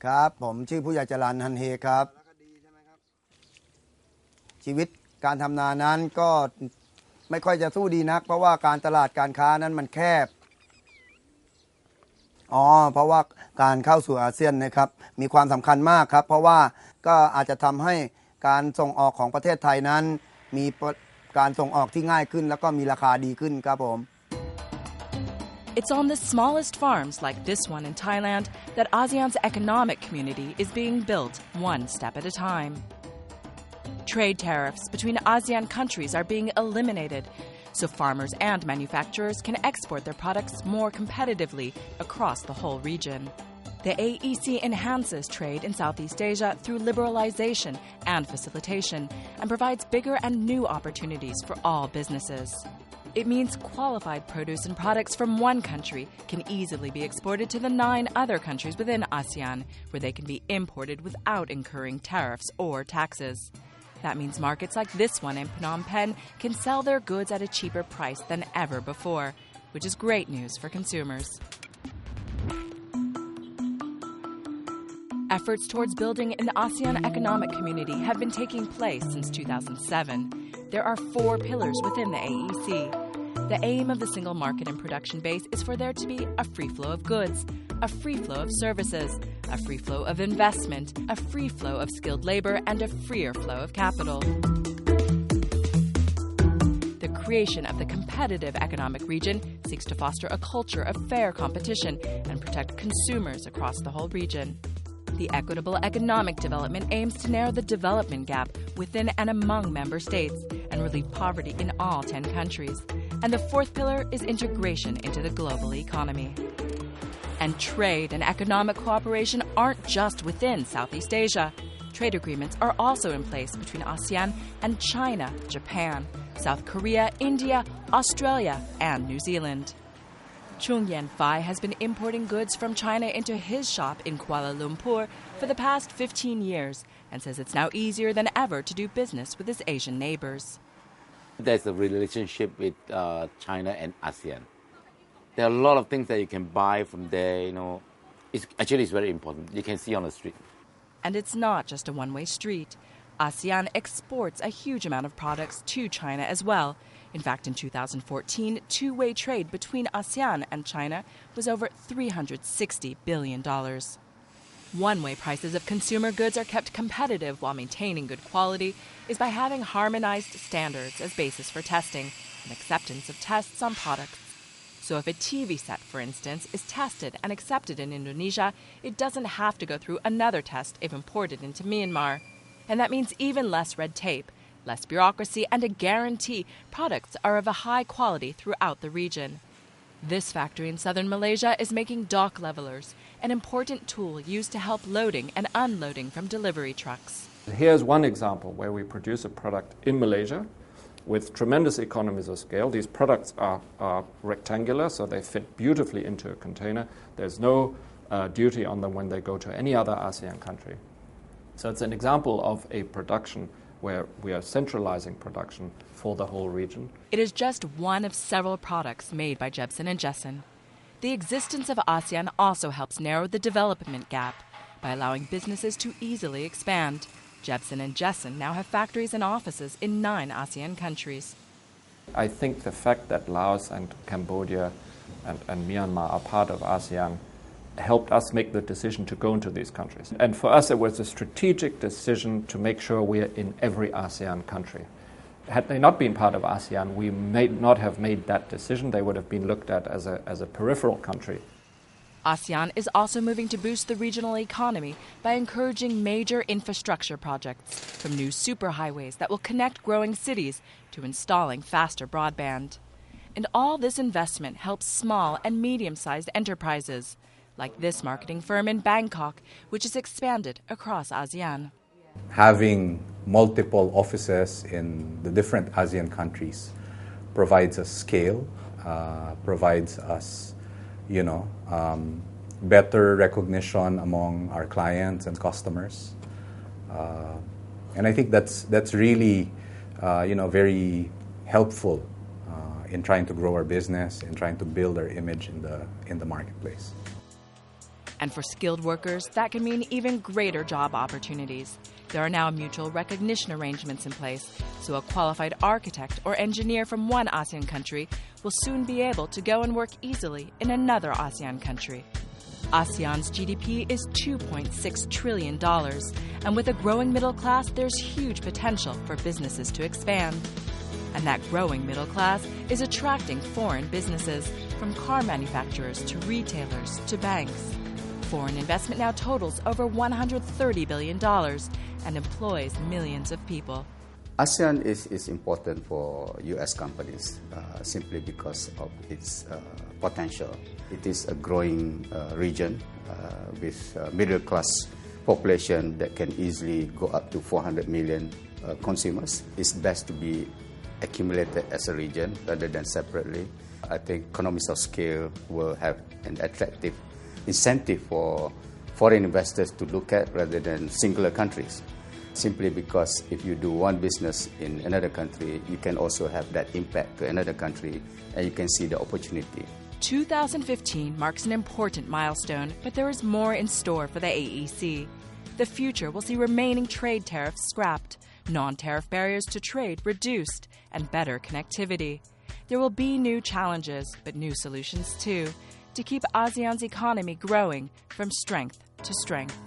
ครับผมชื่อผู้ใหญ่จรัญฮันเฮครับชีวิตการทำนานั้นก็ไม่ค่อยจะสู้ดีนักเพราะว่าการตลาดการค้านั้นมันแคบเพราะว่าการเข้าสู่อาเซียนนะครับมีความสำคัญมากครับเพราะว่าก็อาจจะทำให้การส่งออกของประเทศไทยนั้นมีการส่งออกที่ง่ายขึ้นแล้วก็มีราคาดีขึ้นครับผม It's on the smallest farms like this one in Thailand that ASEAN's economic community is being built one step at a time. Trade tariffs between ASEAN countries are being eliminated, so farmers and manufacturers can export their products more competitively across the whole region. The AEC enhances trade in Southeast Asia through liberalization and facilitation and provides bigger and new opportunities for all businesses. It means qualified produce and products from one country can easily be exported to the 9 other countries within ASEAN, where they can be imported without incurring tariffs or taxes. That means markets like this one in Phnom Penh can sell their goods at a cheaper price than ever before, which is great news for consumers. Efforts towards building an ASEAN economic community have been taking place since 2007. There are 4 pillars within the AEC. The aim of the single market and production base is for there to be a free flow of goods, a free flow of services, a free flow of investment, a free flow of skilled labor, and a freer flow of capital. The creation of the competitive economic region seeks to foster a culture of fair competition and protect consumers across the whole region. The Equitable economic development aims to narrow the development gap within and among member states and relieve poverty in all 10 countries. And the 4th pillar is integration into the global economy. And trade and economic cooperation aren't just within Southeast Asia. Trade agreements are also in place between ASEAN and China, Japan, South Korea, India, Australia, and New Zealand. Chung Yen Phai has been importing goods from China into his shop in Kuala Lumpur for the past 15 years and says it's now easier than ever to do business with his Asian neighbors. There's a relationship with China and ASEAN. There are a lot of things that you can buy from there, It's very important. You can see on the street. And it's not just a one-way street. ASEAN exports a huge amount of products to China as well. In fact, in 2014, two-way trade between ASEAN and China was over $360 billion. One way prices of consumer goods are kept competitive while maintaining good quality is by having harmonized standards as basis for testing and acceptance of tests on products. So if a TV set, for instance, is tested and accepted in Indonesia, it doesn't have to go through another test if imported into Myanmar. And that means even less red tape, less bureaucracy, and a guarantee products are of a high quality throughout the region. This factory in southern Malaysia is making dock levelers, an important tool used to help loading and unloading from delivery trucks. Here's one example where we produce a product in Malaysia with tremendous economies of scale. These products are rectangular, so they fit beautifully into a container. There's no duty on them when they go to any other ASEAN country. So it's an example of a production where we are centralizing production for the whole region. It is just one of several products made by Jebsen and Jessen. The existence of ASEAN also helps narrow the development gap by allowing businesses to easily expand. Jebsen and Jessen now have factories and offices in 9 ASEAN countries. I think the fact that Laos and Cambodia and Myanmar are part of ASEAN helped us make the decision to go into these countries. And for us, it was a strategic decision to make sure we're in every ASEAN country. Had they not been part of ASEAN, we may not have made that decision. They would have been looked at as a peripheral country. ASEAN is also moving to boost the regional economy by encouraging major infrastructure projects, from new superhighways that will connect growing cities to installing faster broadband. And all this investment helps small and medium-sized enterprises, like this marketing firm in Bangkok, which is expanded across ASEAN. Having multiple offices in the different ASEAN countries provides us scale, provides us, better recognition among our clients and customers. And I think that's really, very helpful in trying to grow our business, in trying to build our image in the marketplace. And for skilled workers, that can mean even greater job opportunities. There are now mutual recognition arrangements in place, so a qualified architect or engineer from one ASEAN country will soon be able to go and work easily in another ASEAN country. ASEAN's GDP is $2.6 trillion, and with a growing middle class, there's huge potential for businesses to expand. And that growing middle class is attracting foreign businesses, from car manufacturers to retailers to banks. Foreign investment now totals over $130 billion and employs millions of people. ASEAN is important for U.S. companies simply because of its potential. It is a growing region with a middle-class population that can easily go up to 400 million consumers. It's best to be accumulated as a region rather than separately. I think economies of scale will have an attractive incentive for foreign investors to look at rather than singular countries. Simply because if you do one business in another country, you can also have that impact to another country and you can see the opportunity. 2015 marks an important milestone, but there is more in store for the AEC. The future will see remaining trade tariffs scrapped, non-tariff barriers to trade reduced, and better connectivity. There will be new challenges, but new solutions too, to keep ASEAN's economy growing from strength to strength.